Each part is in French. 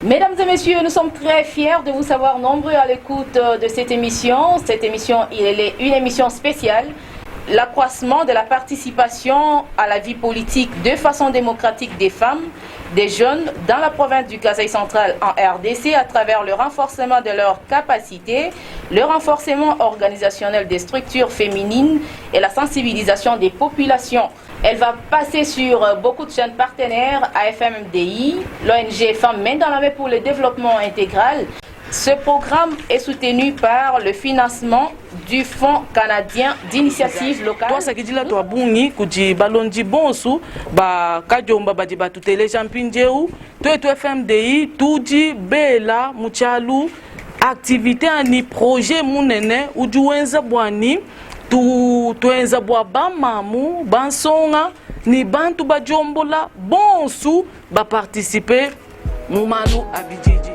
Mesdames et messieurs, nous sommes très fiers de vous savoir nombreux à l'écoute de cette émission. Cette émission, elle est une émission spéciale. L'accroissement de la participation à la vie politique de façon démocratique des femmes, des jeunes dans la province du Kasaï central en RDC à travers le renforcement de leurs capacités, le renforcement organisationnel des structures féminines et la sensibilisation des populations. Elle va passer sur beaucoup de chaînes partenaires, AFMDI, l'ONG Femmes Main dans la main pour le développement intégral. Ce programme est soutenu par le financement du Fonds canadien d'initiative locale. Toi sakidila to abungi kuti balonji bonsu ba kajomba badi batutele champinjeu to FMDI tudi bela muchalu activité ani projet munene ujuwenza bwani tuenza bwa bamamu bansonga ni bantu bajombola bonsu ba participer mumanu abidjiji.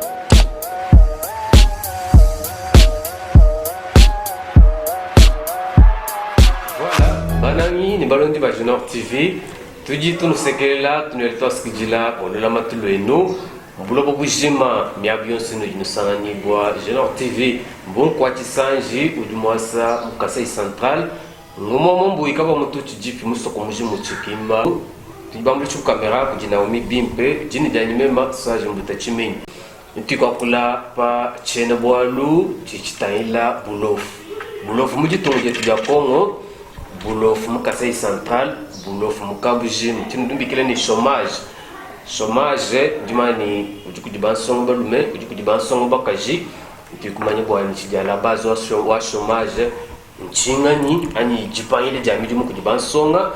Banami ni balondi ba Junior TV tuji tunu sekela tunelitoa sikijila onola matulu eno mbulo bokujima miabion sino jinusangani bwa Junior TV bon kwa chisanji udumwasa mukasai central ngomo mombo ikaba mutuchi jipi musoko muji muchikimba tibambu chu kamera kujina omi bimpe jini janimema saje mbuta chimeni ntikwa kula pa chene bwalu chichitaila bulofu muji tonje tuja Kongo bulofu mukasai central bulofu mukabuji mtindumbi kile ni chômage dimani ujukudi bansongo balume ujukudi bansongo bakaji ndikumanya bwa nchija la base wa chômage nchingani ani jipangile jamiji mukudi bansonga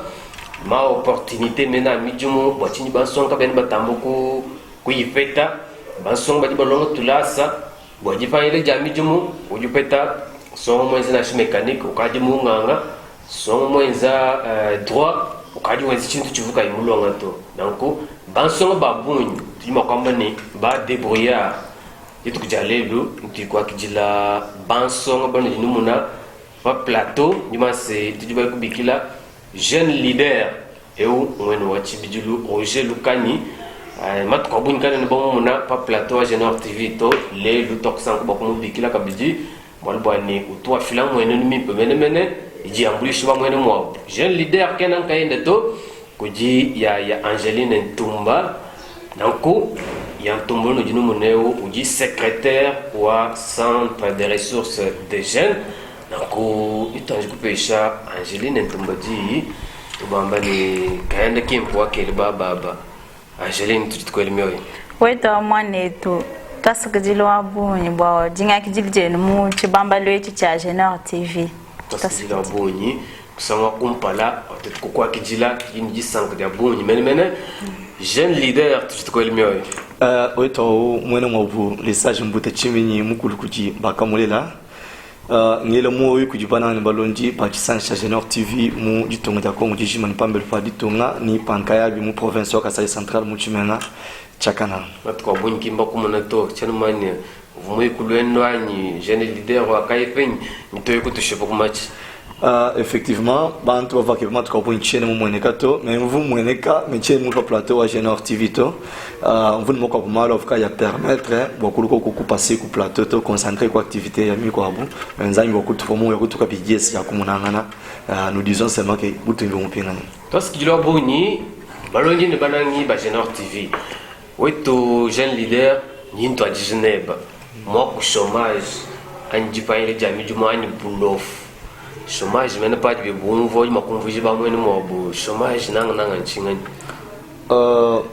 ma opportunité mena mijumu bwa chini bansonga ben batambuko kuyifeta bansonga badi balongo tulasa bwa jipangile jamiji mu ujupeta songo mwenzi na mécanique ukadi munganga songo mwenza droit ukadi wenzi chintu chivuka imulonga to donc bansonga babunyi tima kwamba ni ba débrouillard yetu kujalelo ntikwa kijila bansonga bano jinumuna pa plateau nyuma se tujiba kubikila jeune leader eu mwenu wa chibijulu Roger Lukani matu kwa bunyi kana nibomu muna pa plateau wa Junior TV to le lutok sanku bakumu bikila kabiji mwalibwa ni utuwa filamu mwenu nimipe mene iji ambulishi wa mwenu mwabu jeune leader kena nkaende to kuji ya Angeline Ntumba nanku ya Ntumba no jinu muneo uji secrétaire wa centre de ressources des jeunes nanku itanji kupesha Angeline Ntumba ji ubamba ni kaenda kimpo wake baba Angeline tutitkweli myoyo weta mwanetu tasakajilo abunyi bwa jinga kijilije mu chibamba lwechi cha Junior TV tasakajilo abunyi kusanga kumpala tukukwa kijila yinji sank dia bunyi mene jeune leader tutitkweli myoyo weta mwene mwabu lesage mbute chimini mukulu kuji bakamulela ngela moyo kujibana ni balonji pa chisancha Junior TV mu ditonga ta Kongo jijima ni pambele pa ditonga ni pankaya bi mu province ya Kasai central mu chimena chakana matukwa bunyi kimba kumona to chanumania vumwe kulwenwanyi jeune leader wa kaipen nitoye kutushepo kumachi effectivement bantu bava ke matu ko nchene mweneka to mais vous mweneka menchene mu plateau wa Junior TV to vous ne moko mal of ka ya permettre beaucoup ko passer ku plateau to concentrer ko activité ya mi ko abu nzanyi beaucoup to fomo ya kutuka pigies ya kumunangana nous disons seulement que butu ngo mpingana to skilo boni balonji ne banangi ba Junior TV weto jeune leader nyinto a Genève mo ku chômage anji pa ile jami juma ani bulof chômage mena pas de bon voy ma convoji ba mwene mo bo chômage nanga nchingani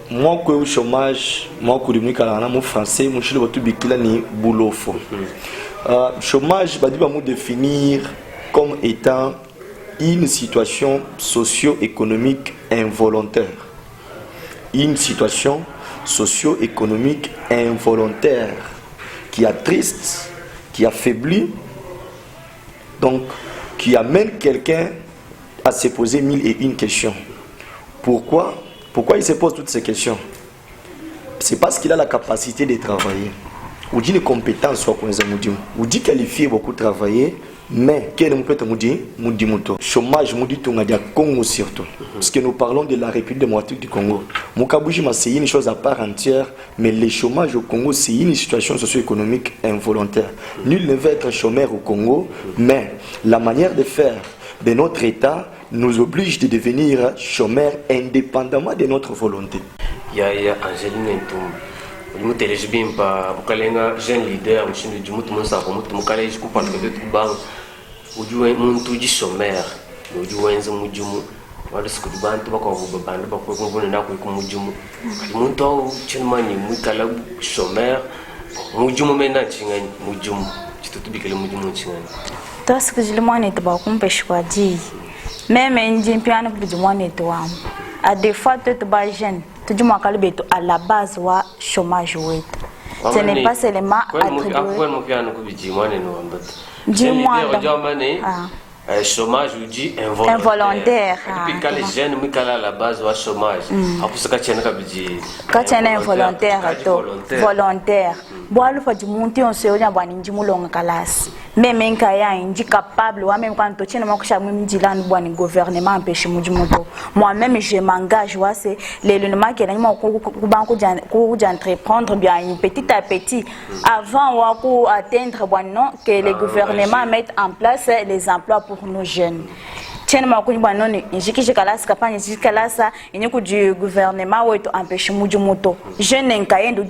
moi que chômage moi que limika na mo français mo chilo batu bikila ni boulofo chômage ba diba mo définir comme étant une situation socio-économique involontaire, une situation socio-économique involontaire qui attriste, qui affaiblit, donc qui amène quelqu'un à se poser 1001 questions. Pourquoi il se pose toutes ces questions? C'est parce qu'il a la capacité de travailler. ou dit les compétences soit qu'on les ou dit qualifié beaucoup travailler mais quel peut être moudi moto chômage moudi tout ngadia Congo surtout parce que nous parlons de la République démocratique du Congo Mukabuji c'est une chose à part entière mais le chômage au Congo c'est une situation socio-économique involontaire nul ne veut être chômeur au Congo mais la manière de faire de notre État nous oblige de devenir chômeurs indépendamment de notre volonté. Il y a Angeline Ntoum. Je me télécharge bien par un jeune leader, je suis un jeune leader, je suis un jeune leader, je suis un jeune chômeur, je suis un jeune leader. Wala siku dibantu bakavubanda bakwekubona nako kumujumu muntu chinmani mukala chômeur mujumu mena chingani mujumu chitutubikele mujumu chingani to siku jilimani tabakumpe shwadi même indien piano bidumani toam à des fois te ba jeune tu dis moi kalibeto à la base wa chômage wetu ce n'est pas seulement attribué après mon piano kubijimane no ambata dis-moi chômage ou dit involontaire. Et puis quand les jeunes me calent à la base au chômage, après ça quand tu es involontaire, volontaire. Bois le fait du monter on se rejoint à n'indi moulon calas. Même un kaya indi capable, ou même quand tu tiens mon chat même dit là nous gouvernement empêche mon moto. Moi-même je m'engage, c'est l'élément qui est dans banque d'entreprendre bien petit à petit avant ou atteindre non que les gouvernements mettent en place les emplois pour nos jeunes. Tiens, ma couille, non, j'ai calas, campagne, j'ai calas, il n'y a que du gouvernement où empêche mon moto. Je n'ai qu'à ou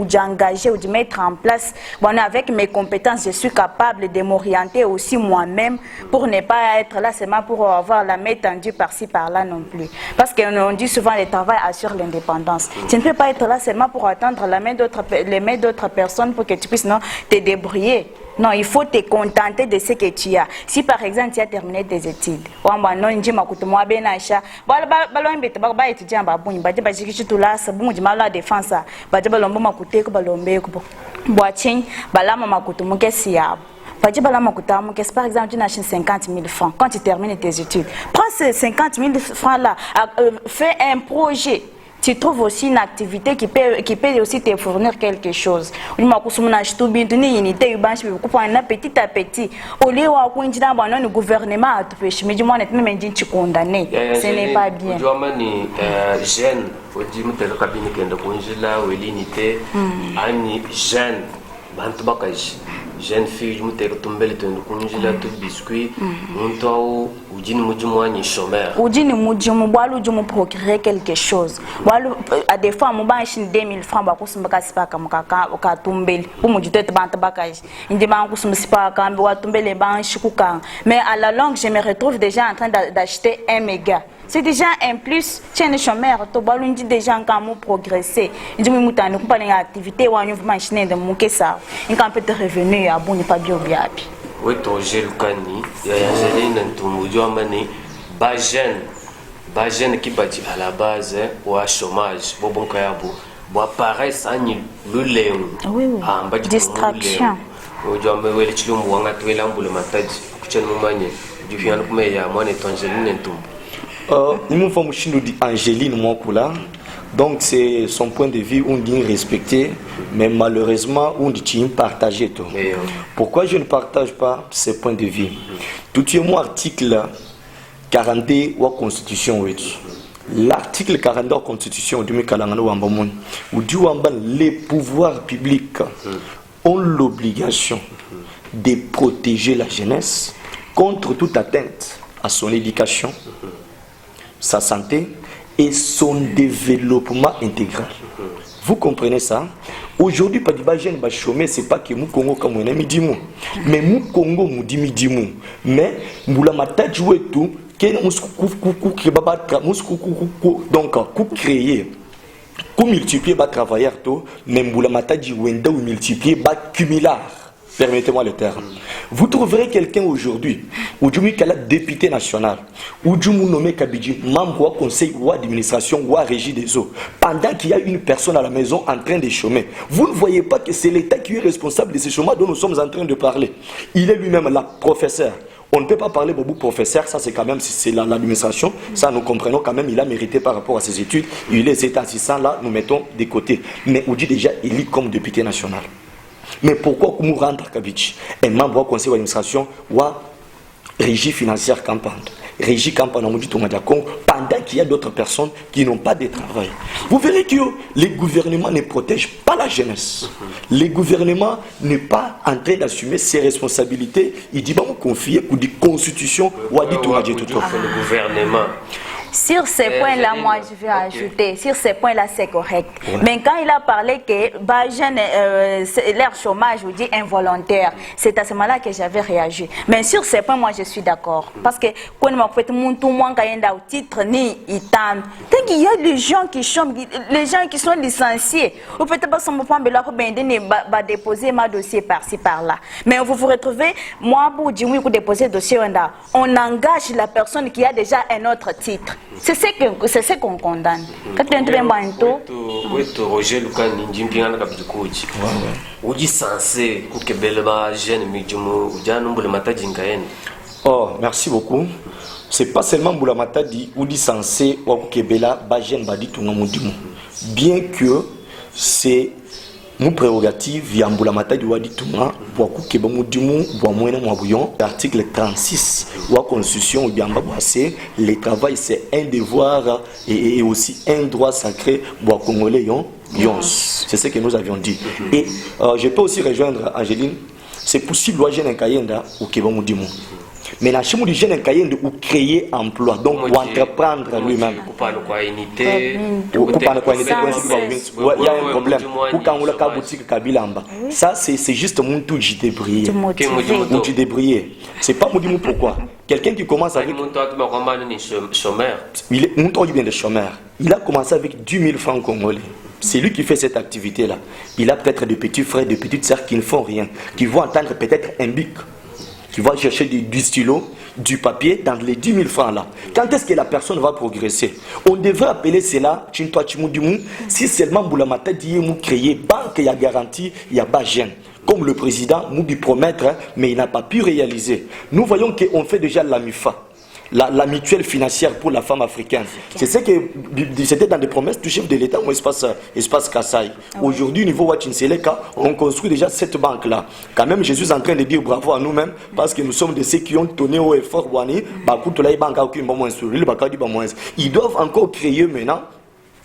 d'engager ou de mettre en place. Bon, avec mes compétences, je suis capable de m'orienter aussi moi-même pour ne pas être là seulement pour avoir la main tendue par-ci par-là non plus. Parce qu'on dit souvent le travail assure l'indépendance. Tu ne peux pas être là seulement pour attendre les mains d'autres personnes pour que tu puisses non, te débrouiller. Non, il faut te contenter de ce que tu as. Si par exemple tu as terminé tes études, par exemple, tu n'achètes 50 000 francs quand tu termines tes études. Prends ces 50 000 francs-là, fais un projet. Tu trouves aussi une activité qui peut aussi te fournir quelque chose. Petit à petit. Au lieu où le gouvernement a tout fait, mais du moins, tu condamné. Ce n'est pas bien. Jeune fille, je me suis tombé dans tout biscuit. Mon chômeur. Oudini mujumu boalu jumu procurer quelque chose. Boalu à des fois mon ban chin 2000 francs ba kusumba sipa ka tumbeli. Pour mu jutete banta bakaj. Indi ban kusumba sipa ka ba tumbeli ban shikuka. Mais à la longue, je me retrouve déjà en train d'acheter un méga. C'est déjà un plus. Tiens, les chômeurs, tu vas lui dire déjà quand progresser. Il dit, mais tu as une activité ou une machine de mon ça. Il quand peut te revenu à bon, il pas bien bien. Oui, tu j'ai le cani. Il y a Angeline Ntoum, tu as mané. Bajen qui bâtit à la base ou à chômage. Bon kayabo. Bon pareil, ça ni le léon. Oui, oui. Distraction. Tu as me le chilum ou un atelier l'amboule matadi. Tu as mon manier. Du viens le mais il y a moi et Angeline Ntoum. Nous avons dit Angeline Mwakoula, donc c'est son point de vue, on dit respecter, mais malheureusement on dit partager tout. Pourquoi je ne partage pas ce point de vue? Tout est mon article 42 de la Constitution. L'article 42 de la Constitution dit que les pouvoirs publics ont l'obligation de protéger la jeunesse contre toute atteinte à son éducation, sa santé et son développement intégral. Vous comprenez ça? Aujourd'hui, pas de jeune chômé, c'est pas que nous Congo comme on aime dire mais nous Congo nous dit mais nous la mata jouer tout donc créer multiplier ba travailleurs tout mais nous la mata dit wenda ou multiplier ba cumular. Permettez-moi le terme. Vous trouverez quelqu'un aujourd'hui, ou du député national, ou du nommé Kabidji, membre du conseil ou administration ou régie des eaux, pendant qu'il y a une personne à la maison en train de chômer. Vous ne voyez pas que c'est l'État qui est responsable de ce chômage dont nous sommes en train de parler. Il est lui-même là, professeur. On ne peut pas parler beaucoup professeur, ça c'est quand même, c'est l'administration, ça nous comprenons quand même, il a mérité par rapport à ses études, il est assistant là, nous mettons de côté. Mais on dit déjà, il est comme député national. Mais pourquoi Koumou rentre Kabichi un membre du conseil d'administration ou régie financière campagne, régie campagne pendant qu'il y a d'autres personnes qui n'ont pas de travail. Vous verrez que les gouvernements ne protègent pas la jeunesse. Le gouvernement n'est pas en train d'assumer ses responsabilités. Il dit, bon, confier pour des constitutions ou à des tout le gouvernement. Sur ces points-là, moi, je vais ajouter, sur ces points-là, c'est correct. Ouais. Mais quand il a parlé que leur chômage, vous dit involontaire, c'est à ce moment-là que j'avais réagi. Mais sur ces points, moi, je suis d'accord. Parce que quand on fait tout moins quand il y a un titre, ni il tente. Tant qu'il y a des gens qui chôment, les gens qui sont licenciés, ou peut-être pas son point, mais là, va déposer ma dossier par-ci, par-là. Mais vous vous retrouvez, moi, pour dire oui, pour déposer dossier, on engage la personne qui a déjà un autre titre. C'est ce qu'on condamne. Quand tu es un Roger Lucas Ninjimpinga na kabikuji. Uji censé kukebeleba jeune mijumu ujana mbulema jingaen. Oh, merci beaucoup. C'est pas seulement Mboulamata dit ou dit censé ou kukebela ba jeune badi tunga mudimu. Bien que c'est mon prérogative via Mboulamata du wadi tunga pour kukeba mudimu pour moyena mwabuyon. L'article 36 ou la constitution ou bien babase, le travail c'est un devoir et aussi un droit sacré pour congolais c'est ce que nous avions dit. Et je peux aussi rejoindre Angéline, c'est possible à jeune Kayenda ou keba mudimu. Mais la chimou du jeune Kayenda ou créer emploi, donc ou entreprendre lui-même. Il y a un problème. Ou quand on a boutique Kabilamba. Ça c'est juste mon tout débrouillé. Ou tu débrouillé. C'est pas Moudimou pourquoi. Quelqu'un qui commence avec. Il est bien de chômeur. Il a commencé avec 10 000 francs congolais. C'est lui qui fait cette activité-là. Il a peut-être des petits frères, des petites sœurs qui ne font rien, qui vont entendre peut-être un bic, qui vont chercher du stylo, du papier dans les 10 000 francs là. Quand est-ce que la personne va progresser? On devrait appeler cela Chintwa Chimoudimu si seulement Mboulamata dit mou créer banque, il y a garantie, il y a pas gêne. Comme le président mou dit promettre, mais il n'a pas pu réaliser. Nous voyons qu'on fait déjà la MIFA. La mutuelle financière pour la femme africaine. C'est ce que c'était dans des promesses du chef de l'État au espace Kassai. Aujourd'hui, au niveau Wachinseleka, on construit déjà cette banque-là. Quand même, Jésus est en train de dire bravo à nous-mêmes parce que nous sommes de ceux qui ont donné au effort. Ils doivent encore créer maintenant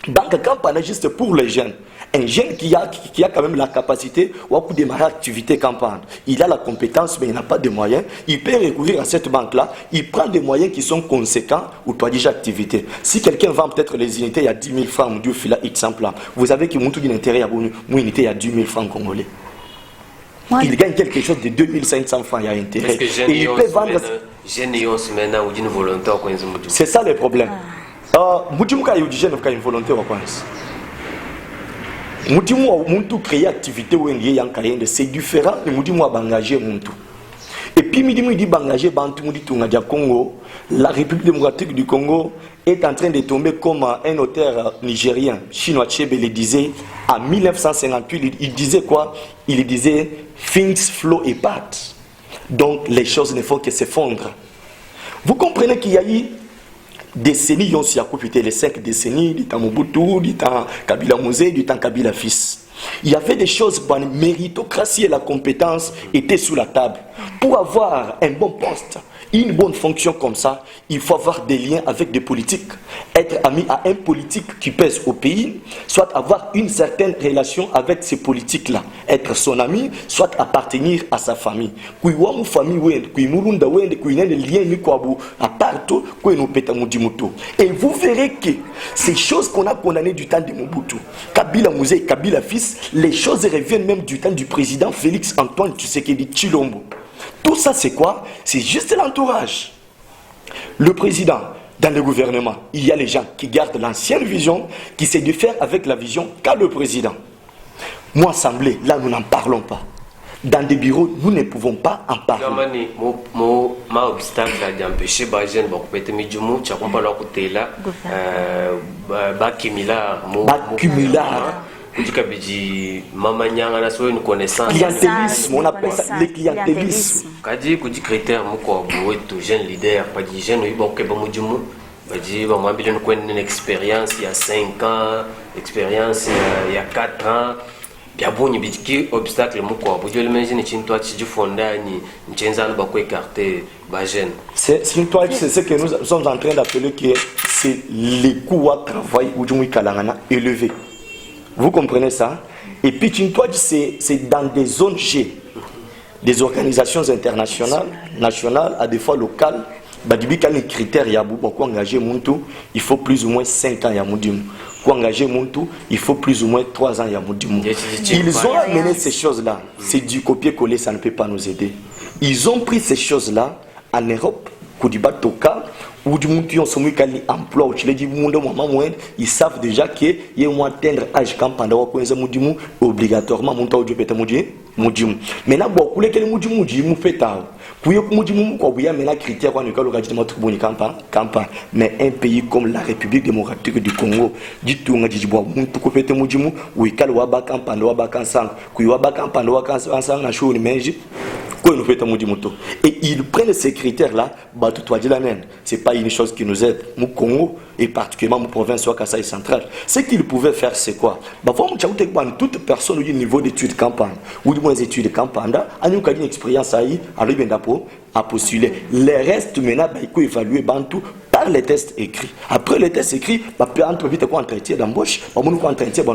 banque campagne juste pour les jeunes. Un jeune qui a quand même la capacité de démarrer l'activité campagne. Il a la compétence, mais il n'a pas de moyens. Il peut recourir à cette banque-là. Il prend des moyens qui sont conséquents ou pas déjà activité. Si quelqu'un vend peut-être les unités, il y a 10 000 francs, vous savez qu'il monte une intérêt à une unité, il y a 10 000 francs congolais. Il gagne quelque chose de 2500 francs, il y a intérêt. Et il peut vendre. C'est ça le problème. Mudimuka yu jeune ka involontaire quoi. Mudimu muntu créer activité ou lié en Kayende, c'est différent de mudimu bangager muntu. Et puis mudimu dit bangager bantu mudi tunga dia Congo, la République démocratique du Congo est en train de tomber comme un auteur nigérien, chinois Chebe le disait en 1958, il disait quoi? Il disait things flow apart. Donc les choses ne font que s'effondrer. Vous comprenez qu'il y a eu décennies, ils ont aussi occupé les 5 décennies, du temps Mobutu, du temps Kabila Mosé, du temps Kabila fils. Il y avait des choses, la méritocratie et la compétence étaient sur la table. Pour avoir un bon poste, une bonne fonction comme ça, il faut avoir des liens avec des politiques. Être ami à un politique qui pèse au pays, soit avoir une certaine relation avec ces politiques-là. Être son ami, soit appartenir à sa famille. Et vous verrez que ces choses qu'on a condamnées du temps de Mobutu, Kabila Mosé, Kabila fils, les choses reviennent même du temps du président Félix Antoine Tshisekedi Tshilombo. Tout ça, c'est quoi? C'est juste l'entourage. Le président, dans le gouvernement, il y a les gens qui gardent l'ancienne vision, qui se diffèrent avec la vision qu'a le président. Moi, assemblée, là, nous n'en parlons pas. Dans des bureaux, nous ne pouvons pas en parler. Clientélisme, on appelle ça le clientélisme. Kadi kuti critère moko wetu jeune leader pas di jeune iboke ba mujumu ba di ba mabile no une expérience il y a 5 ans, expérience il y a 4 ans bia bonyi bitiki obstacle moko bo jole menjine chinto chi fonda ni nchenza ba ko écarter ba jeune. C'est une toile, c'est ce que nous sommes en train d'appeler que c'est les coûts à travail ou du kalangana élevés. Vous comprenez ça? Et puis une toile, c'est dans des zones G, des organisations internationales, nationales, à des fois locales. Badibi quand les critères yabu pour engager Muntu, il faut plus ou moins 5 ans yamudimu. Pour engager Muntu, il faut plus ou moins 3 ans yamudimu. Ils ont amené ces choses-là. C'est du copier-coller, ça ne peut pas nous aider. Ils ont pris ces choses-là en Europe, Koudiba Toka, ou du monde qui ont soumis qu'à l'emploi, ils savent déjà qu'il y a un atteindre âge quand pendant que obligatoirement mon temps du pété mudimu. Maintenant beaucoup les que mudimu fait tard. Pour que mudimu quoi bien maintenant critère quoi ne quand le notre boni campagne. Mais un pays comme la République démocratique du Congo, dit tout on dit bois muntu ko pété mudimu ou ikal wa ba campagne wa ba kansang, ku wa ba campagne wa kansang na show ni menji. Et ils prennent ces critères-là, c'est pas une chose qui nous aide. Mon Congo, et particulièrement mon province Kasaï centrale, ce qu'ils pouvaient faire, c'est quoi? Toute personne au niveau d'études campagne, ou du moins études campagne, a une expérience à postuler. Les restes, maintenant, il faut évaluer Bantou par les tests écrits. Après les tests écrits, on peut entrer quoi entretien d'embauche, on peut entretien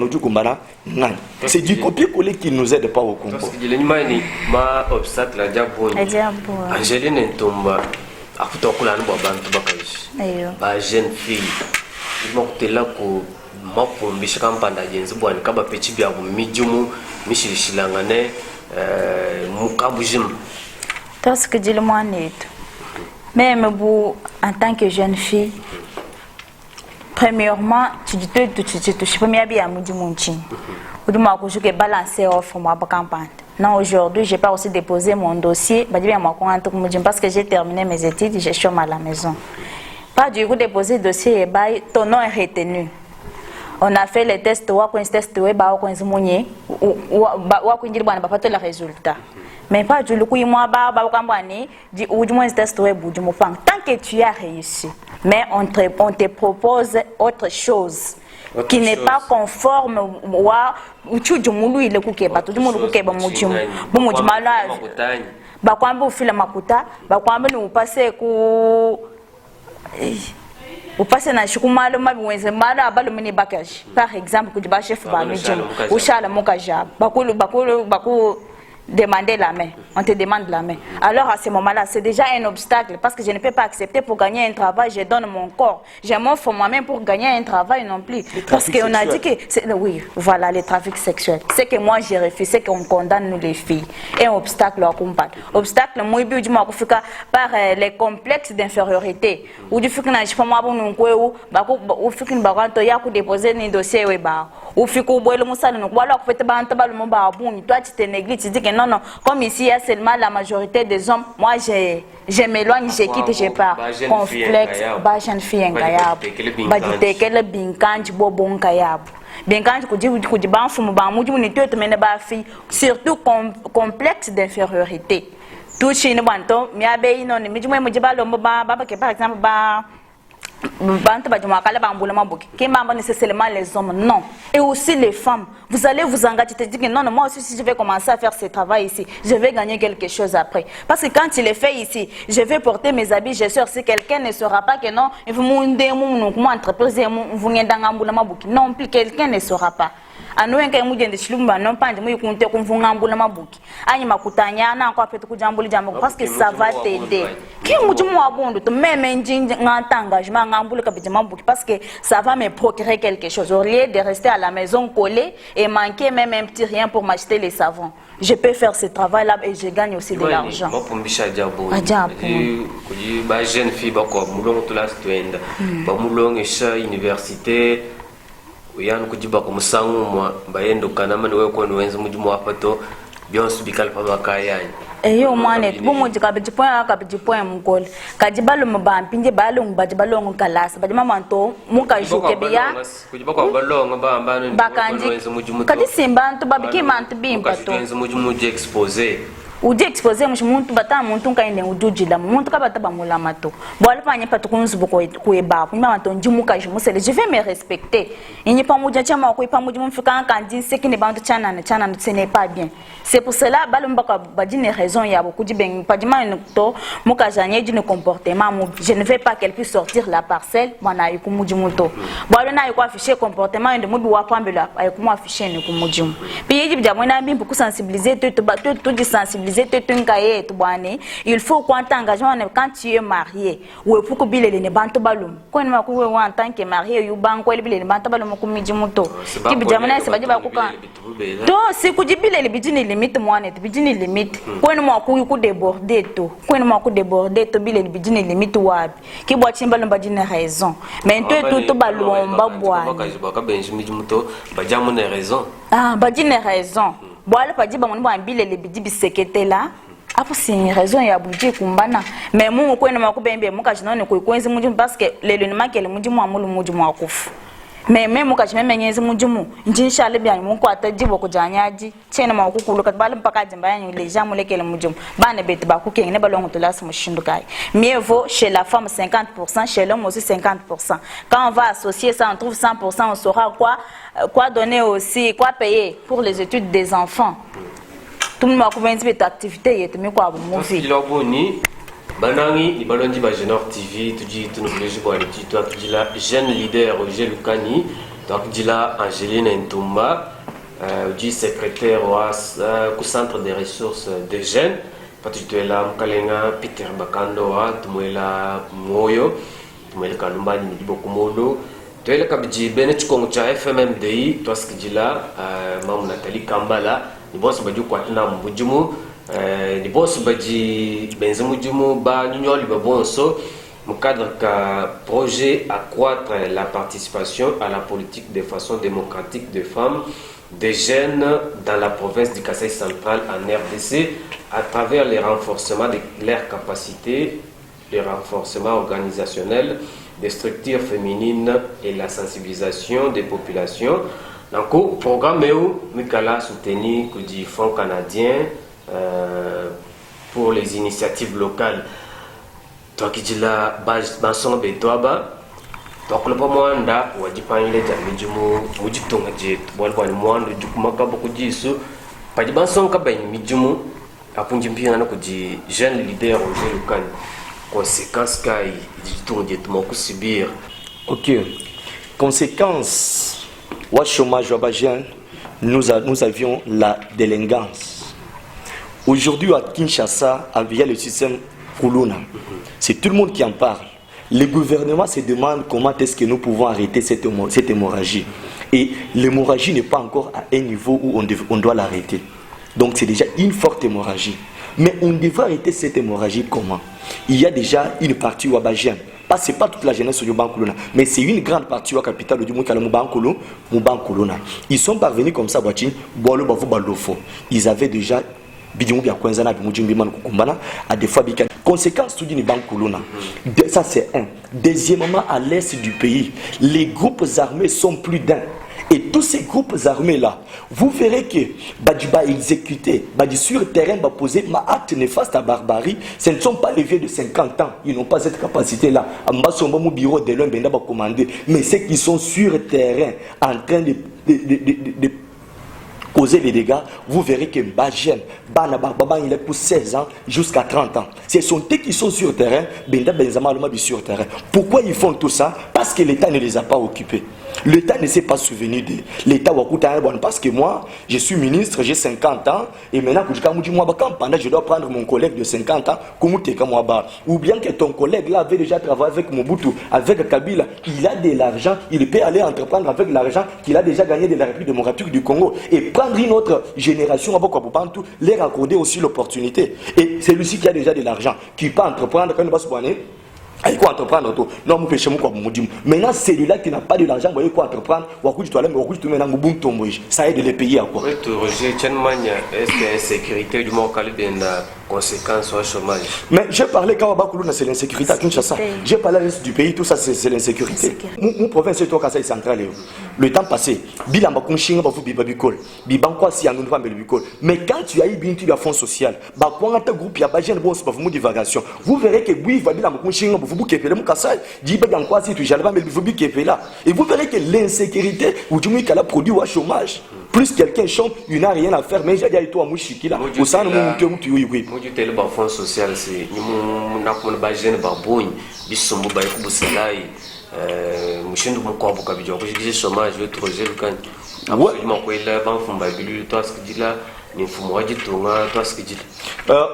c'est du copier-coller qui ne nous aide pas au Congo. Parce que ma obstacle la diabo. Angeline Ntomba, akutokula nbo bantu bakaji. Ba jeune fille. Imokutela ko mapombisha kampanda yenzi bwani kaba pechi bya mijumu mishilishilangane mukabujim. Tout ce que dit le moine est. Même vous, en tant que jeune fille, premièrement, tu touches première bien à Moudi Mounchi. Ou du moins, je vais balancer offre moi pour campagne. Non, aujourd'hui, je n'ai pas aussi déposé mon dossier parce que j'ai terminé mes études et je suis à la maison. Pas du coup déposer le dossier et ton nom est retenu. On a fait les tests, on a fait les tests, on a fait le résultat. Mais pas du coup, moi, tant que tu as réussi, mais on te propose autre chose qui n'est pas conforme ou tu du moulu il est pas tout le monde est bon moujum bon moujum malade bah quand vous faites la makuta bah quand vous passez vous passez na chukumalo mabwenze mala abalo mini bakage par exemple que du ba chef ba moujum ou chala mokaja bakulu demander la main, on te demande la main. Alors à ce moment-là, c'est déjà un obstacle parce que je ne peux pas accepter pour gagner un travail, je donne mon corps. Je m'offre moi-même pour gagner un travail non plus. Parce qu'on a dit que, oui, voilà, les trafics sexuels. C'est que moi j'ai refusé, c'est qu'on condamne nous les filles. Et un obstacle à combattre. Obstacle, moi, par les complexes d'infériorité. Ou du fait que je ne sais pas moi, ou fait qu'une barante, il y a déposer un dossier, ou fait que le moussal, ou alors que toi tu te négliges, tu dis que non, comme ici il y a seulement la majorité des hommes, moi je m'éloigne, je quitte, je pars. Complexe, jeune fille incroyable. Badite quel binkanj bobon kayab. Binkanj kudi ban fumu ban muju ni tout mene ba fille, surtout complexe d'infériorité. Tout chez nous banto, mi abe non, mi jumwe mujiba lo ba ke par exemple ba c'est seulement les hommes, non. Et aussi les femmes. Vous allez vous engager, te dire que non, moi aussi si je vais commencer à faire ce travail ici, je vais gagner quelque chose après. Parce que quand il est fait ici, je vais porter mes habits, je suis si quelqu'un ne saura pas que non, non plus quelqu'un ne saura pas. Anouenga mujende chilumba non pande mu kunte kumvungambula mabuki anyi makutanya na kwa petu kujambuli jambo parce que ça va t'aider ki mujumu wabundu to meme njinji nganta engagement ngambula kabija mabuki parce que ça va me procurer quelque chose au lieu de rester à la maison collé et manquer même un petit rien pour m'acheter les savons. Je peux faire ce travail là et je gagne aussi de l'argent. Moi pour mbisha diabo kuji ba jeune fille ba ko mulongo to last twenda ba mulongo esha université uyanu kujiba ku musangu mwa bayendo kana mane we ko wenzi mujumu wapato byonse bikali pa bakayanya Eyo mwanet bo moji ka biji point mukol ka jibalo mbampinje balo ngubajibalo ngokalasa bajima manto muka juke biya kujibako balonga bamba bakanji kadi simba nto babiki manto bimpa to muji exposer udi expose muntu bata muntu kaine udujila muntu kabata bamulama to bwala panye patu kunzubu ko eba kuma manto njimuka jimusele je vais me respecter inyi pamuja chama ko pamuja mfika kandi sekine bantu chana ce n'est pas bien. C'est pour cela balumba ka badine raison ya beaucoup di ben padima to muka janye di comportement je ne veux pas qu'elle puisse sortir la parcelle bana yikumuji muto bwala na yiko afficher comportement de mubi wa pambela ayikumu afficher ne kumuji puis yidi bidamwe na bimpu ku sensibiliser to di sensibiliser. Il faut qu'on t'engagement quand tu es marié ou pour que bile ne bantu balum ko ni makuwe en tant que marié yu banko le bile ne bantu balum ko miji muto ki bijamana se baje ba ku kan to se ku jibile le bijini limite moane te bijini limite ko ni maku ku déborder to ko ni maku déborder to bile le bijini limite wabi ki bo chimba lo bajine raison mais to balomba bwa ka benji miji muto bajamone raison bajine raison boale pa diba moni bambile le bidi bisekete la apo c'est raison ya budget kumbana mais mu ko ena makubembe muka jinone ko kwenzi mujimu parce que lelo ni makele mujimu amulu mujimu akufu mais même muka chimeme nyezi mujimu inshallah bya mu ko atajibo ko janyaji chena makukulu kat bale mpaka jimba yanyu les gens mulekele mujimu bana beti ba ku kenge ne balongo to las mushindu kai mieux vaut chez la femme 50%, chez l'homme aussi 50%. Quand on va associer ça on trouve 100%, on saura quoi donner aussi, quoi payer pour les études des enfants. Tout le monde a couvert cette activité, il y a quoi vous montrer. Banangi, il ballon dit Genor TV, tu dis tu nous voulais jouer tu toi tu dis là jeune leader Roger Lucani, donc dis là Angeline Ntumba, du secrétaire au centre des ressources des jeunes. Tu es là Mkalenga Peter Bakando, tu es là Moyo, tu es là Kalumba ni Bokumodo. Tu es là Kabji Benet Koncha FMMDI, toi ce que dis là, Maman Nathalie Kambala, ni boss badu kwatna mbujumu, ni boss badi benzamujumu ba nyoli ba bonso, mon cadre ka projet accroître la participation à la politique de façon démocratique des femmes, des jeunes dans la province du Kasaï central en RDC à travers le renforcement de leurs capacités, le renforcement organisationnel des structures féminines et la sensibilisation des populations. Donc, le programme Mikala soutenu du Fonds canadien pour les initiatives locales. Donc, il dit là, Banson Betoaba. Donc, le premier mandat, on dit pas il est jamais du mot, on dit ton adjet, on va le moins de Dukumaka beaucoup d'issue. Pas de Banson Kaben, Midjumu, à Punjimpi, on a dit jeune leader au Gélukan. Conséquences qu'il dit ton adjet, mon coup subir. Ok. Conséquences. Au chômage nous avions la délinquance. Aujourd'hui à Kinshasa, via le système Kuluna, c'est tout le monde qui en parle. Le gouvernement se demande comment est-ce que nous pouvons arrêter cette hémorragie. Et l'hémorragie n'est pas encore à un niveau où on doit l'arrêter. Donc c'est déjà une forte hémorragie. Mais on devrait arrêter cette hémorragie comment? Il y a déjà une partie au Abadjan. C'est pas toute la jeunesse du Bankulona, mais c'est une grande partie au capital du Moubankulona. Ils sont parvenus comme ça, ils avaient déjà à des fois conséquence tout d'une Bankulona. Ça c'est un. Deuxièmement, à l'est du pays, les groupes armés sont plus d'un. Et tous ces groupes armés-là, vous verrez que Badjiba exécuté, Badji sur le terrain va poser ma acte néfaste à barbarie. Ce ne sont pas les vieux de 50 ans, ils n'ont pas cette capacité-là. Mon bureau de l'un va commander. Mais ceux qui sont sur le terrain en train de causer les dégâts, vous verrez que Bajen, il est pour 16 ans jusqu'à 30 ans. Ce sont eux qui sont sur le terrain, sur le terrain. Pourquoi ils font tout ça? Parce que l'État ne les a pas occupés. L'État ne s'est pas souvenu de l'État. Parce que moi, je suis ministre, j'ai 50 ans, et maintenant, je dois prendre mon collègue de 50 ans, ou bien que ton collègue là avait déjà travaillé avec Mobutu, avec Kabila, il a de l'argent, il peut aller entreprendre avec l'argent qu'il a déjà gagné de la République démocratique du Congo, et prendre une autre génération, leur accorder aussi l'opportunité. Et celui-ci qui a déjà de l'argent, qui peut entreprendre, quand il va se il faut entreprendre tout. Non, maintenant, celui-là qui n'a pas de l'argent, il faut entreprendre. Ça aide les pays à quoi? Roger, est-ce que la sécurité du Mokali conséquences au chômage. Mais j'ai parlé quand c'est l'insécurité à Kinshasa. J'ai parlé à l'est du pays, tout ça c'est l'insécurité. Mon province est au Kassai central. Le temps passé, Bilamba Kunshinga Bafu Bibabikol, Bibankwa si Anouva Belbikol. Mais quand tu as eu bien tu as fonds social, Bakwanga groupe ya Bajen Bon c'est pas vous divagation. Vous verrez que oui, Bilamba Kunshinga Bafu Bukepele Mukassai, Dibankwa si tu jalva Belbifubi Kepela. Et vous verrez que l'insécurité ou du moins qu'elle a produit au chômage. Plus quelqu'un chante, il n'a rien à faire, mais j'ai dit à toi, Mouchikila, au sein de mon cœur, tu oui, oui. Moi, je te le fonds social, c'est nous n'avons pas de babouille, ils sont beaucoup de salaires, Mouchin de mon corps, pour que je dise chômage, je vais trouver le camp.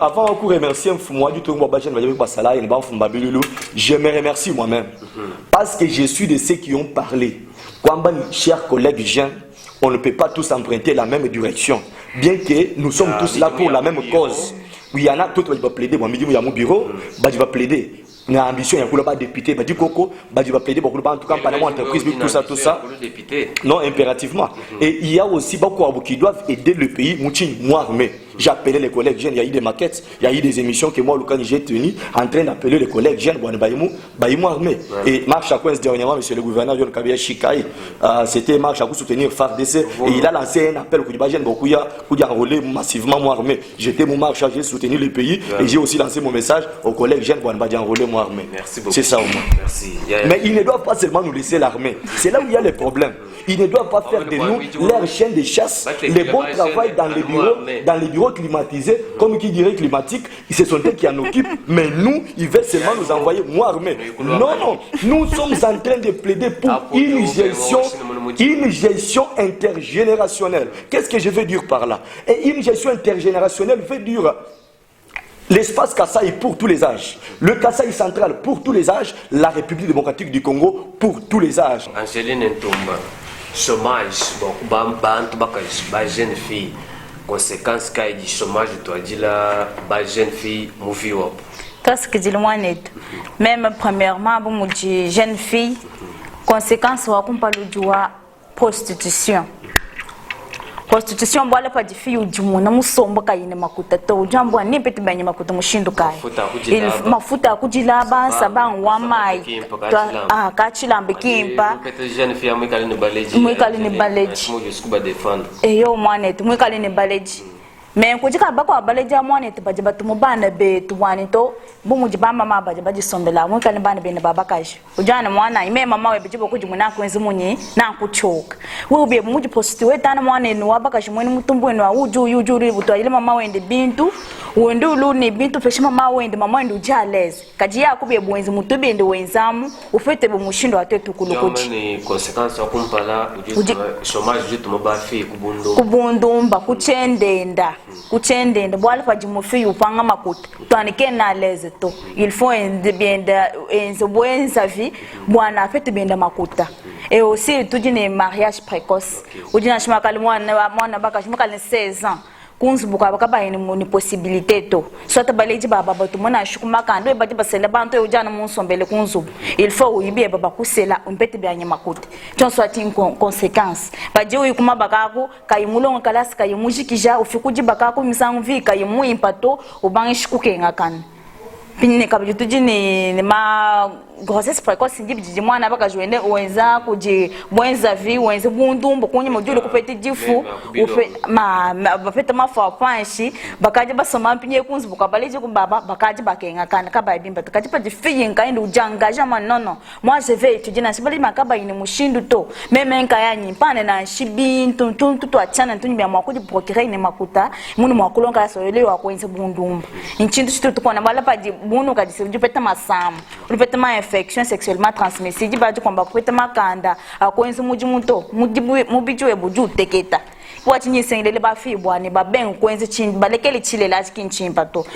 Avant de remercier je me remercie moi-même parce que je suis de ceux qui ont parlé. Chers collègues jeunes, on ne peut pas tous emprunter la même direction, bien que nous sommes tous là pour la même cause. Oui, il y en a d'autres qui vont plaider. Moi, il y a mon bureau, je vais plaider. Il y a ambition, il y a un député, il y a plaider pour en tout cas, par l'entreprise, tout ça. Non, impérativement. Et il y a aussi beaucoup qui doivent aider le pays. Moi, mais j'appelais les collègues jeunes, il y a eu des maquettes, il y a eu des émissions que moi, quand j'ai tenu, en train d'appeler les collègues jeunes, Baïmou armé. Et Marc Chakouens, dernièrement, monsieur le gouverneur de Kabia Chikai, c'était Marc Chakouens soutenir FARDC, et il a lancé un appel au Koudibajen, beaucoup y a enrôlé massivement moi armé. J'étais mon Marc chargé de soutenir le pays, et j'ai aussi lancé mon message aux collègues jeunes pour enrôler moi armé. C'est ça au moins. Merci. Mais ils ne doivent pas seulement nous laisser l'armée. C'est là où il y a les problèmes. Ils ne doivent pas faire de nous leur chaîne de chasse. Les bons travail dans les bureaux climatisés, comme qui dirait climatique, ce sont eux qui en occupent. Mais nous, ils veulent seulement nous envoyer moi armée. Non, non. Nous sommes en train de plaider pour une gestion intergénérationnelle. Qu'est-ce que je veux dire par là? Et une gestion intergénérationnelle veut dire l'espace Kassai pour tous les âges, le Kassai central pour tous les âges, la République démocratique du Congo pour tous les âges. Angeline Ntomba, chômage, jeune fille, conséquence du chômage, tu as dit la jeune fille, mouvie. Qu'est-ce que dit le moins net? Même premièrement, bon, jeune fille, conséquence, on parle de prostitution. Prostitution mbwala pa difi ujumu na musomba kayine makuta to ujambo ni pete banye makuta mushindu kai mafuta akujilaba saban wa mai ka chilambe kimpa mwikali ni baleji eyo mwane tu mwikali ni baleji mais kujika bako abaleji mwane tu baje batu mubana be tu wani to bumu jibamba mabaje baje sombela mwikali bana be na babakaje ujana mwana ime mama we bijibo kujumu na kwenzi munyi na kuchoka we be muji prostitute tana mwana ni wabakaje mwene mutumbu eno uju ri buto ile mama wende bintu wende uluni bintu feshi mama wende ujaleze kaji yako be bwenzi mutubi ende wenzamu ufete bo mushindo atetu kulukuchi ni consequence akumpala chômage jitu mobafi kubundumba kuchendenda bwala paji mufi upanga makuta twanike na leze to il faut enze vie bwana afete benda makuta et aussi tout dit mariage précoce ujina shimakali mwana baka shimakali 16 ans kunzi buka baka ni possibilité to soit baleji baba batu mona shukuma kando ebati basele bantu ujana munsombele kunzu il faut uyibe baba kusela umpete bya nyamakuti ton soit une conséquence baje uyikuma bakako kayimulonga kalasi kayimujikija ufikuji bakako misangu vi kayimu impato ubangi shikukenga kan pinne kabujutu ni ma grossesse précoce ndi mwana baka joine wenza kuji mwenza vi wenza bundumbu kunye module kupete jifu ufe bafete mafa panshi bakaje basoma pinye kunzi bukabaleje ku baba bakaje bakenga kana kababimba tukaje pa difiye nkaende ujangaja manono moi je vais étudier na sibali makaba ine mushindu to meme nka yanyi pane na shibintu tuntu achana tunyi bya mwakudi procurer ine makuta munu mwakulonga soyele wa kwenza bundumbu inchindu chitu tukona bala pa bunu kadisije peta masamu ulipeta infection sexuellement transmissible ba dikomba kupeta makanda akwenza mujimuto mubijuwe buju teketa wati nyisengele bafi bwane baben kwenza chindi balekele chile la kinchimba to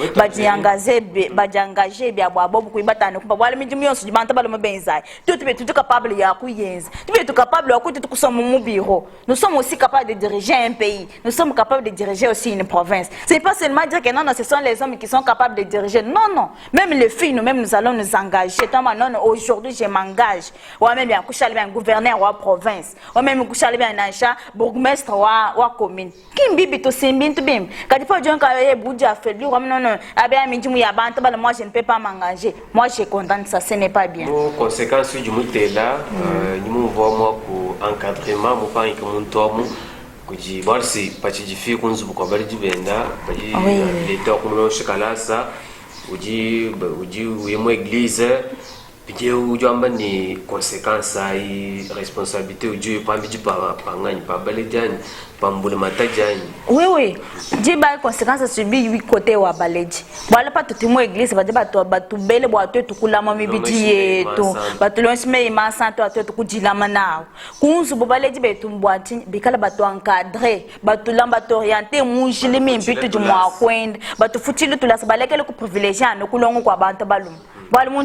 bajangaje bya bwabobu kuibatana kuba wale mijimu yonso jibanta balo mabenza tu capable ya kuyenza tu capable ya kuti tukusoma mu bureau nous sommes aussi capables de diriger un pays nous sommes capables de diriger aussi une province c'est pas seulement dire que non ce sont les hommes qui sont capables de diriger non même les filles nous allons nous engager tama non aujourd'hui je m'engage ou même bien kushali bien gouverneur wa province ou même kushali bien nacha bourgmestre wa wa commune kimbibi to simbi to bim kadi po jonka e buja affaibli comme non abia minjimu ya bantu bala moi je ne peux pas m'engager moi je suis contente ça ce n'est pas bien bon conséquence du mutela ni mu voit moi ko encadrement mo pa que mon tomu kuji barsi pachi jifi kunzu ko bari jibenda bari l'état comme non chikalasa uji uyemo église pije uji amba ni conséquence ai responsabilité uji pambi jipa pangani pa balejani pambule matajani oui jiba conséquence subi 8 côté wa baleji wala pa tutimo église ba jiba to batu bele bo to tukula mami bidiye to batu lonsme ma santo to tukujila manao kunzu bo baleji be tumbwati bikala batu encadrer batu lamba to orienter munjili mimpitu du mwa kwenda batu futile to la sabalekele ku privilégier no kulongo kwa bantu balum Bon,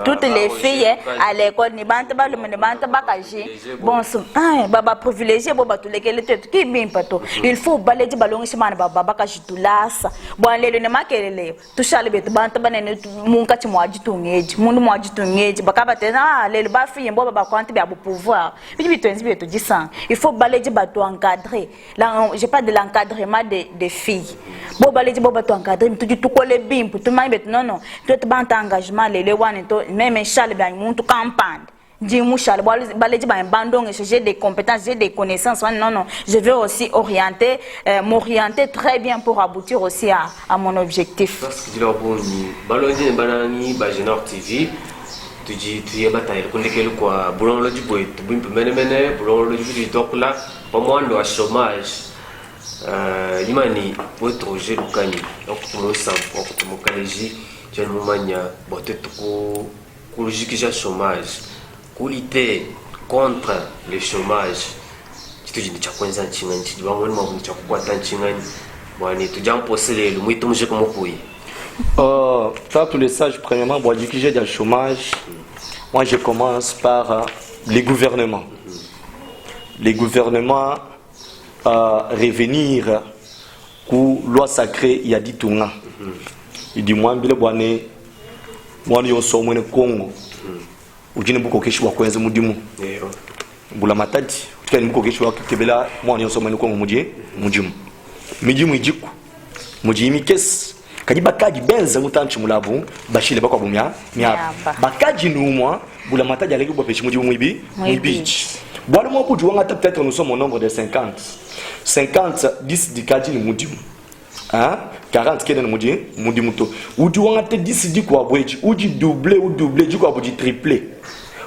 toutes les filles à l'école, ni bante ba le bante ba kaji. Bon, baba privilégié bo batule kele tetu ki bien pato. Il faut balayer balongi simana baba kaji tulasa. Bon, le ne makelele. Tu chale betu bante ba ne munka ti moaji tungeji. Mundu moaji tungeji. Bakaba tena le ba fille bo baba kwante ba pouvoir. Puis bitu enzi betu disant. Il faut balayer batu encadrer. Là, j'ai pas de l'encadrement des filles. Bo balayer bo batu encadrer, tu tu coller bim pour tout mai betu non. Tu engagement les one to même chale bien muntu campagne dit mouchal baleji ba bandong j'ai des compétences j'ai des connaissances non je veux aussi m'orienter très bien pour aboutir aussi à mon objectif parce que dire bon ni balonji banani ba Génor TV tu dis tu y bataille ko lekel quoi boulon lo jiboy tu bim mene boulon lo jiboy donc là pour moi ndo chômage imani pour trojer lukani donc pour le sang pour mon collège j'ai mon mania botte ko logique já chômage ko lutter contre le chômage tu dis tu kwanza nchingani tu vas mwani mwa cha kukwata nchingani bwana tu jam posele le mwito mje comme koyi ça tous les sages premièrement bon dit que j'ai du chômage moi je commence par les gouvernements revenir ku loi sacrée il y a dit tunga il dit moi bile bwane moi yo so mwene Congo ujine buko keshwa kwenza mudimu bula matadi ukani buko keshwa kebela moi yo so mwene Congo mudimu ijiku mujimi kes kadi bakaji benza mutanchi mulabu bashile bakwa bumya bakaji numwa bula matadi aleki bo peshi mudimu mwibichi bwana mo buju wanga peut-être nous sommes au nombre de 50 10 dikadi ni mudimu 40 keden mudi muto uji wanga te 10 di kwa bweji uji doubler di kwa bweji tripler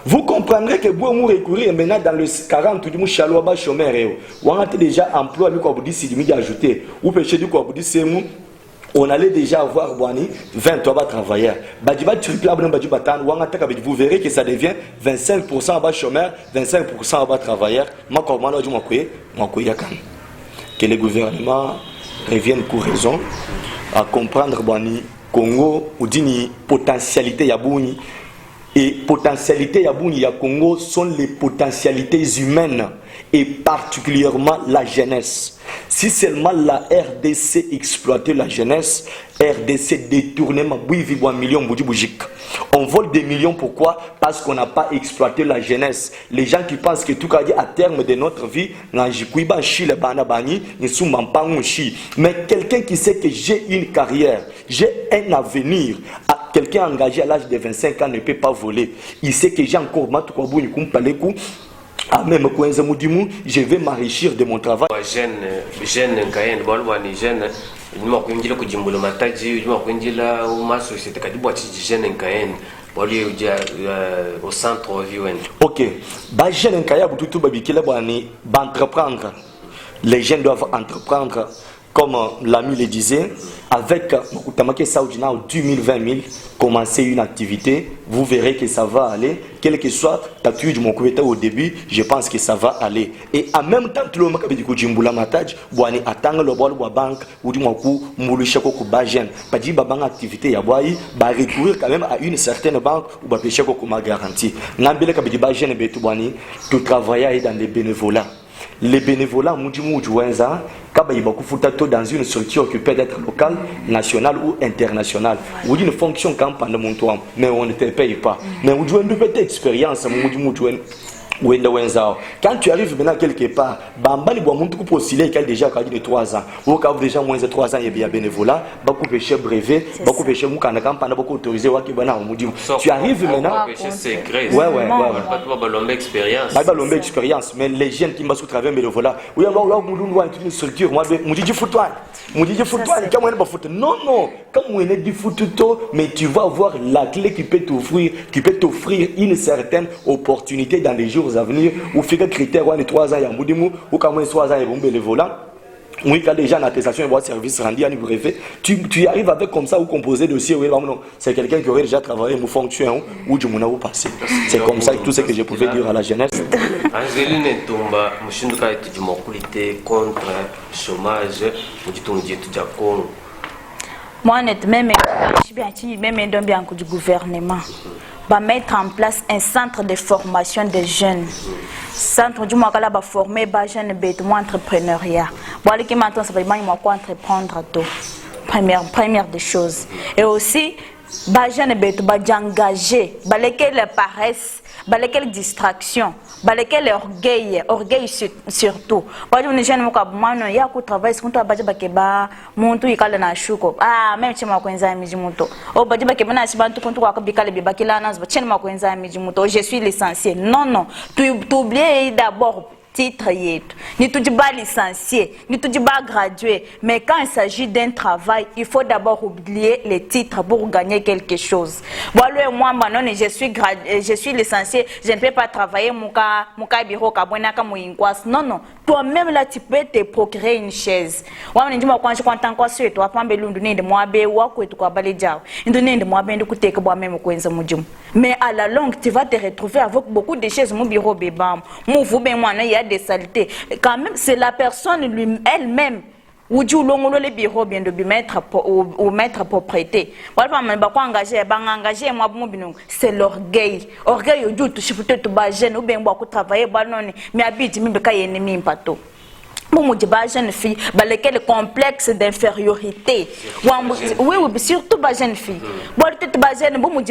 vous comprendrez que bois mou recourir maintenant dans le 40 du chalois ba chômeur wanga te déjà emploi di kwa bweji 10 di ajouter ou péché di kwa bweji semu on allait déjà avoir 20 travailleurs badiba tripler abna badiba tan wanga te ka vous verrez que ça devient 25% ba chômeur 25% ba travailleurs makoma na juma kwe yakan que le gouvernement reviennent pour raison à comprendre bani Congo ou dini potentialité ya buni et potentialité ya buni ya Congo sont les potentialités humaines et particulièrement la jeunesse. Si seulement la RDC exploitait la jeunesse, RDC détournait ma bouivi bois millions boudjik. On vole des millions, pourquoi? Parce qu'on n'a pas exploité la jeunesse. Les gens qui pensent que tout cas à terme de notre vie, mais quelqu'un qui sait que j'ai une carrière, j'ai un avenir, quelqu'un engagé à l'âge de 25 ans ne peut pas voler. Il sait que j'ai encore même je vais m'enrichir de mon travail. Jeune Nkayen, jeune, il m'a conduit le Kujimbolo Mataji, il m'a conduit là où ma société a dit jeune Nkayen, au centre vivant. Ok, jeune Nkayen, tout entreprendre. Les jeunes doivent entreprendre. Comme l'ami le disait, avec 10 000, commencer une activité, vous verrez que ça va aller. Quel que soit ta tuile de mon côté au début, je pense que ça va aller. Et en même temps, tout le monde qui dit que mataj, boani attendre le bol ou banque ou du moku moulichako ku bajen. Pas dit babang activité ya boyi, ba recourir quand même à une certaine banque ou ba pêcher ko ma garantie. Nambele ka bi bajen betu boani, tout travailler dans les bénévolats. Les bénévolats dans une structure qui peut être locale, nationale ou internationale. Ou d'une fonction campagne de mon toit, mais on ne te paye pas. Mais vous avez une petite expérience, Quand tu arrives maintenant quelque part, Bambali Boamuntu pour postuler qui a déjà de 3 ans. Ou qui a déjà moins de 3 ans, il y a bénévolat, beaucoup péché brevet, beaucoup péché Moukanakan, pendant beaucoup autorisé, tu arrives maintenant. L'homme expérience. L'homme expérience, mais les jeunes qui m'ont sous travail bénévolat, oui, une structure, moi, je dis foot, non, non, comme on est du foot, mais tu vas avoir la clé qui peut t'offrir une certaine opportunité dans les jours à venir, ou fait que critère, on est 3 ans, il y a Moudimou, ou quand on est 3 ans, il y a bénévolat. Oui, quand déjà en attestation et service rendu à niveau brevet, tu arrives avec comme ça ou composer dossier, oui, non, c'est quelqu'un qui aurait déjà travaillé, ou fonctionné, ou du monde passé. C'est comme ça tout ce que je pouvais dire à la jeunesse. Angeline Tomba, Mouchinduka est du mobilité contre le chômage, ou du ton dieu de Congo. Moi, même du gouvernement, va mettre en place un centre de formation des jeunes. Centre du Makala va former les jeunes bêtement entrepreneuriat. Voilà qui maintenant ça va entreprendre tout. Première des choses. Et aussi, les jeunes bêtement engagés, lesquels paressent, lesquels distraction, lesquels orgueil surtout. Parce que les jeunes il y a un travail sur le montu ikala na shuko même chema kwenza miji muto badji bakeba na sibantu kuntu kwa bikale bibakila nazo chema kwenza miji muto je suis l'essentiel. Non, tu oublies d'abord titre yetu ni tout pas licencié ni tout pas gradué, mais quand il s'agit d'un travail il faut d'abord oublier les titres pour gagner quelque chose. Voilà, moi non, je suis licencié, je ne peux pas travailler muka bureau kabona kama ingwas. Non, toi-même là tu peux te procurer une chaise. Wa ndi mo kwanji kwanta kwa sweto apambe lundu nende mwabe wako etu kwa bale jao ndo nende mwabe ndi kuteka bwa même kwenza mujimu, mais à la longue tu vas te retrouver avec beaucoup de chaises mon bureau bebam mon vous ben moi il y a des saletés quand même, c'est la personne elle-même ou du long le bureau bien de mettre ou mettre propriété. Voilà, mais bah quoi engager moi c'est l'orgueil au du tout chipoter tout bas jeune ou bien beaucoup travailler bah non mais habite mi beka ennemi pato. Bon, jeune fille, lesquelles complexe d'infériorité. Oui, surtout les jeunes filles. Bon, tu es jeune, bon,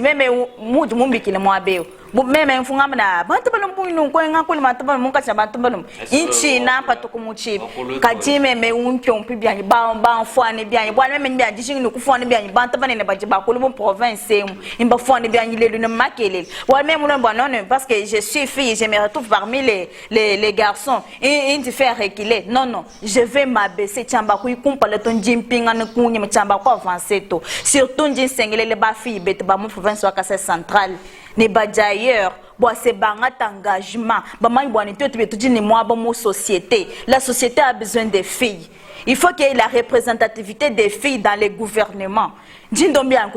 même un fou na bantabalum bunu ko nga ko matabal mun ka chabantabalum inchi na patuko muchi kajime me unpyo mpibia ba fwane bia bo na me bia jishin no ku fwane bia bantabane ne baji ba ko lu province imba fwane bia lelu ne makele bo même non non parce que je suis fille, je me retrouve parmi les garçons et tu fais reculer. Non, je vais m'abaisser chamba ku ikumpa le ton jimpinga ne kunye chamba ko avancer to surtout njin sengele le ba fille bet ba mo province wa Kasai centrale. Ne ba d'ailleurs, c'est bangat engagement. Société. La société a besoin des filles. Il faut qu'il y ait la représentativité des filles dans les gouvernements. Jindombia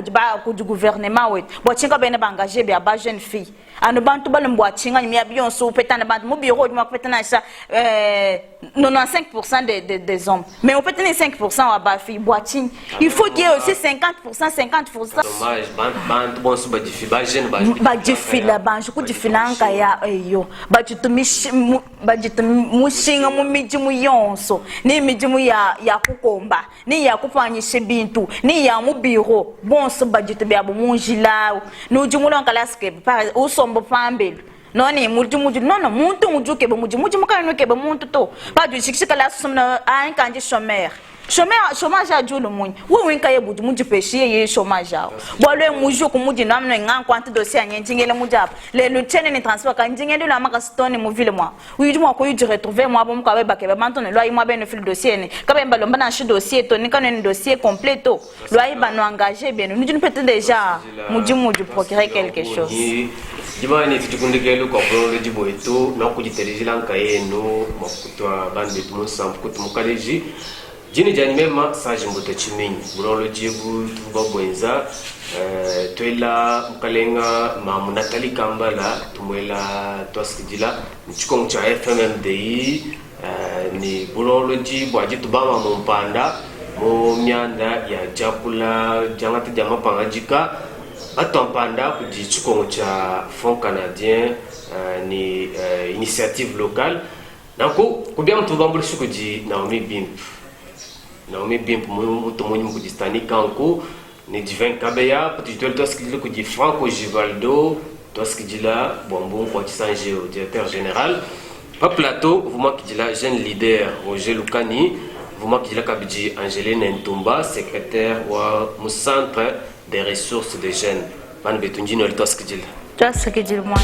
du gouvernement, bon, tu vas engager des jeunes filles. À nous bantu balum bois, tu vas bien sous pétana band, mon bureau, moi pétana ça 95% des hommes. Mais on peut tenir 5% à bas filles boitine. Il faut qu'il y ait aussi 50%. Dommage, band bon sous badi filles, jeune badi filles là, band je coup du filanka ya yo. Badi tu mushinga mu miji mu yonso. Ni miji mu ya kukomba. Ni ya kufanyisha bintu. Ni ya mu bureau. Bon sous badi tu bia bo munjila. No jumulo nkalaske par usombo pambelu. Non, non, muntu mujuke bo muju mukano ke bo muntu to. Pas du shikika la somna un kanji chômeur. Chômage a djou le moun. Oui, kaye buju muju péché ye chômage a. Bo le muju ko muju namno ngan kwante dossier nyengele mujap. Le tene ni transfert kan njengele la maka stone mu ville moi. Oui, du moi ko yu retrouver moi bo mka ba ke ba mantone loi moi ben fil dossier ni. Ka ba mbalo mbana shi dossier to ni kanen dossier complet to. Loi ba no engagé bien. Nous ne peut déjà muju procurer quelque chose. Jimani tukundikelo kwa bolo jibo eto na kujitelezila nkaye no makutwa bande tumusam kutumukaleji jini jani mema saji mboto chimenyi bolo jibu tubabwenza twela mkalenga mamu Nathalie Kambala tumwela twaskidila mchiko cha FMMDI ni bolo jibu ajitubama mumpanda mo myanda ya jakula jangati jama pangajika Atampanda pour dire que Fonds canadien ni initiative locale. Donc, combien de temps vous avez Naomi Bimp, vous Stani Kanko, ni Divin Kabeya, pour dire que Franco Givaldo, toi ce qui dit là bon quoi qui s'engage au directeur général pas plateau vous moi qui dit là jeune leader Roger Lukani vous moi qui dit là Kabidji Angeline Ntumba secrétaire au centre des ressources des jeunes Van Betunji no toi ce qui dit là toi ce qui dit moi